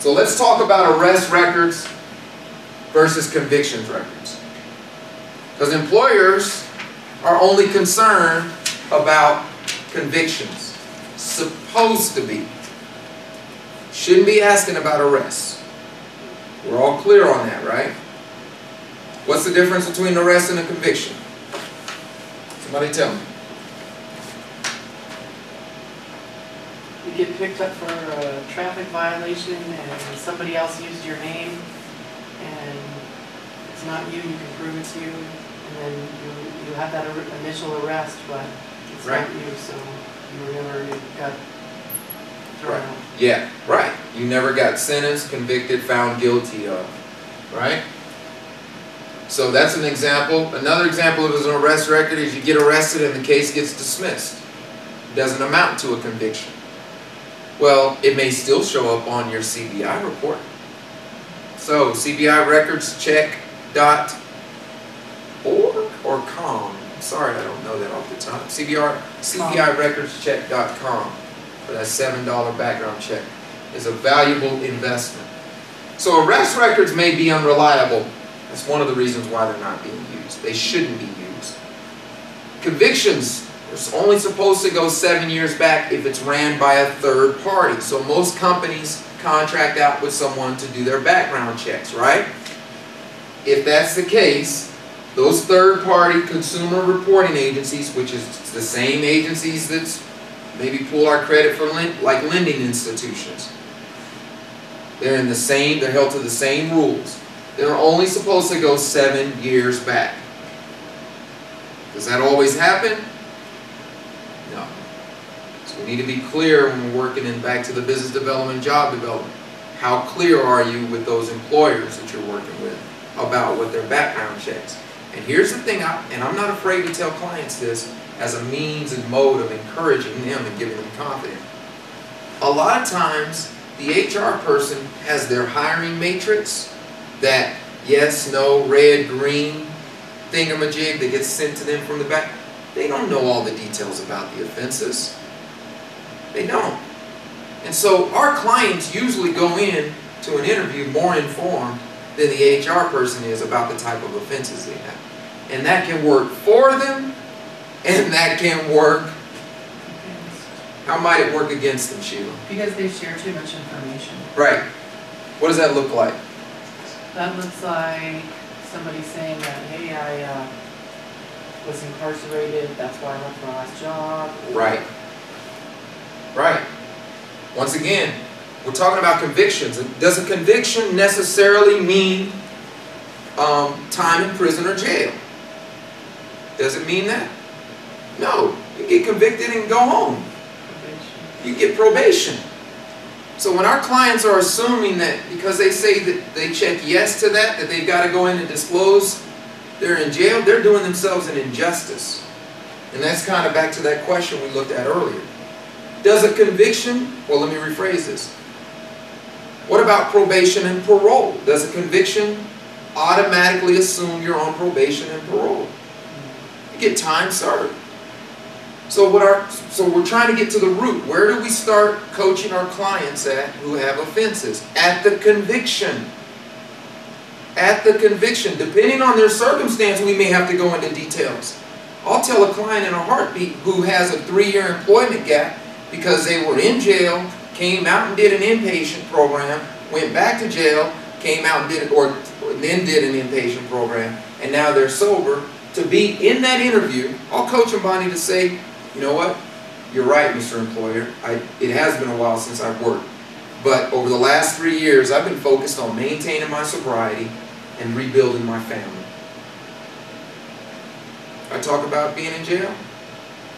So let's talk about arrest records versus convictions records. Because employers are only concerned about convictions. Supposed to be. Shouldn't be asking about arrests. We're all clear on that, right? What's the difference between an arrest and a conviction? Somebody tell me. You get picked up for a traffic violation and somebody else used your name and it's not you, you can prove it's you, and then you have that initial arrest, but it's right. not you, so you never got thrown out. Yeah, right. You never got sentenced, convicted, found guilty of, right? So that's an example. Another example of an arrest record is you get arrested and the case gets dismissed. It doesn't amount to a conviction. Well, it may still show up on your CBI report. So, CBI records check.org or com. Sorry, I don't know that off the top. CBI records check.com for that $7 background check is a valuable investment. So, arrest records may be unreliable. That's one of the reasons why they're not being used. They shouldn't be used. Convictions. It's only supposed to go 7 years back if it's ran by a third party. So most companies contract out with someone to do their background checks, right? If that's the case, those third party consumer reporting agencies, which is the same agencies that maybe pull our credit for like lending institutions, they're held to the same rules. They're only supposed to go 7 years back. Does that always happen? No. So we need to be clear when we're working in back to the business development, job development. How clear are you with those employers that you're working with about what their background checks? And here's the thing, and I'm not afraid to tell clients this as a means and mode of encouraging them and giving them confidence. A lot of times, the HR person has their hiring matrix, that yes, no, red, green thingamajig that gets sent to them from the back. They don't know all the details about the offenses. They don't. And so our clients usually go in to an interview more informed than the HR person is about the type of offenses they have. And that can work for them, and that can work. How might it work against them, Sheila? Because they share too much information. Right. What does that look like? That looks like somebody saying that, hey, I was incarcerated, that's why I left my last job. Right. Right. Once again, we're talking about convictions. Does a conviction necessarily mean time in prison or jail? Does it mean that? No. You get convicted and go home. You get probation. So when our clients are assuming that because they say that they check yes to that they've got to go in and disclose they're in jail, they're doing themselves an injustice. And that's kind of back to that question we looked at earlier. Does a conviction, well, let me rephrase this. What about probation and parole? Does a conviction automatically assume you're on probation and parole? You get time served. So we're trying to get to the root. Where do we start coaching our clients at who have offenses? At the conviction. At the conviction. Depending on their circumstance, we may have to go into details. I'll tell a client in a heartbeat who has a 3-year employment gap because they were in jail, came out and did an inpatient program, went back to jail, came out and did it, or then did an inpatient program, and now they're sober. To be in that interview, I'll coach them, Bonnie, to say, you know what? You're right, Mr. Employer. It has been a while since I've worked. But over the last 3 years, I've been focused on maintaining my sobriety and rebuilding my family. I talk about being in jail.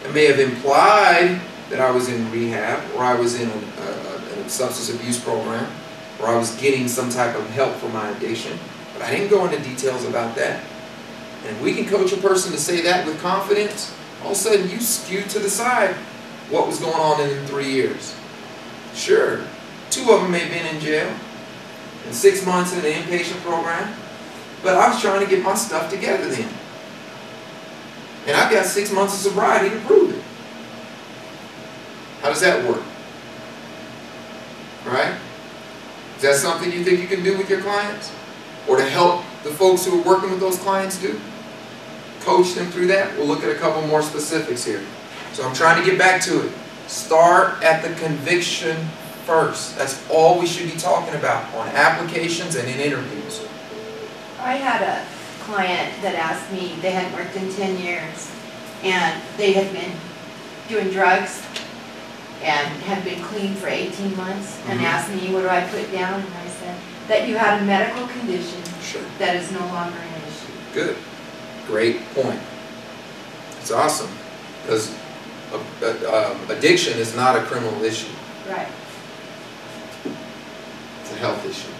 It may have implied that I was in rehab, or I was in a substance abuse program, or I was getting some type of help for my addiction. But I didn't go into details about that. And we can coach a person to say that with confidence. All of a sudden you skew to the side what was going on in 3 years. Sure, 2 of them may have been in jail and 6 months in an inpatient program, but I was trying to get my stuff together then. And I've got 6 months of sobriety to prove it. How does that work? Right? Is that something you think you can do with your clients? Or to help the folks who are working with those clients do? Coach them through that? We'll look at a couple more specifics here. So I'm trying to get back to it. Start at the conviction first. That's all we should be talking about on applications and in interviews. I had a client that asked me, they hadn't worked in 10 years, and they had been doing drugs and had been clean for 18 months, and asked me, what do I put down? And I said, that you had a medical condition Sure. that is no longer an issue. Good. Great point. It's awesome. Because addiction is not a criminal issue. Right. It's a health issue.